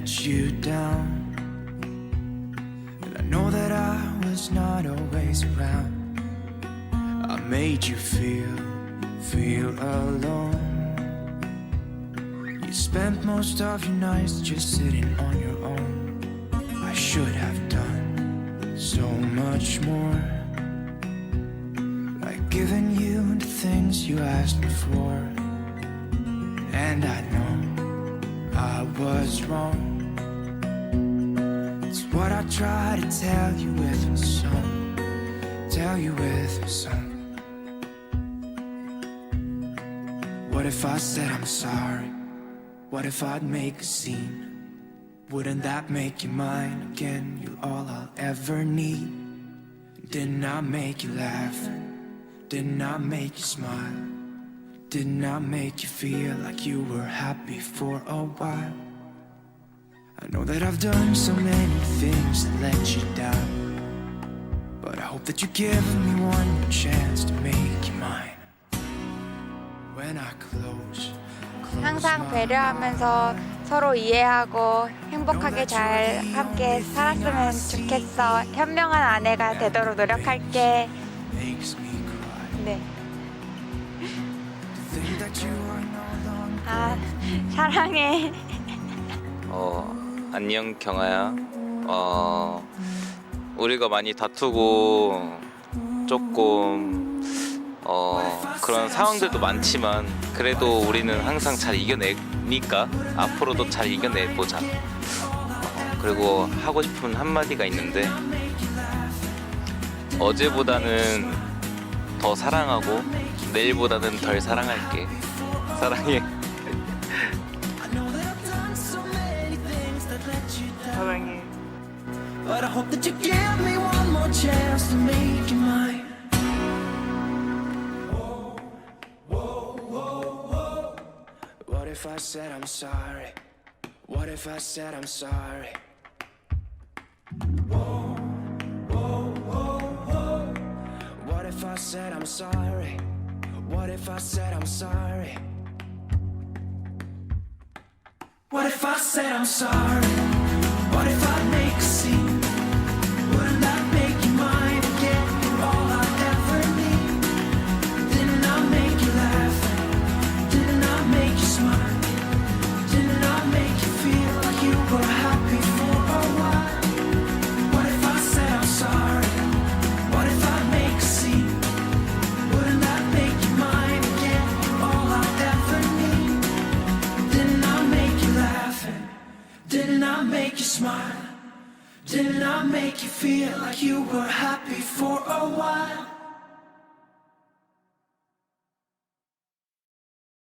let you down. And I know that I was not always around. I made you feel alone. You spent most of your nights just sitting on your own. I should have done so much more, like giving you the things you asked me for. And I know I was wrong. It's what I try to tell you with my song. Tell you with my song. What if I said I'm sorry? What if I'd make a scene? Wouldn't that make you mine again? You're all I'll ever need. Didn't I make you laugh? Didn't I make you smile? Didn't I make you feel like you were happy for a while? I know that I've done so many things that let you down, but I hope that you give me one more chance to make you mine. When I close 항상 배려하면서 서로 이해하고 행복하게 잘 함께 살았으면 좋겠어. 현명한 아내가 되도록 노력할게. 네. 아, 사랑해. 안녕 경아야. 우리가 많이 다투고 조금 그런 상황들도 많지만 그래도 우리는 항상 잘 이겨내니까 앞으로도 잘 이겨내보자. 그리고 하고 싶은 한마디가 있는데, 어제보다는 더 사랑하고 내일보다는 덜 사랑할게. 사랑해. 사랑해. But I hope that you give me one more chance to make you mine. What if I said I'm sorry? What if I said I'm sorry? What if I said I'm sorry? What if I said I'm sorry? What if I said I'm sorry? What if I make a scene? Wouldn't that make you mine again? You're all I ever need. Didn't I make you laugh? Didn't I make you smile? Didn't I make you feel like you were happy for a while? What if I said I'm sorry? What if I make a scene? Wouldn't that make you mine again? You're all I ever need. Didn't I make you laugh? Didn't I make you smile? Didn't I make you feel like you were happy for a while?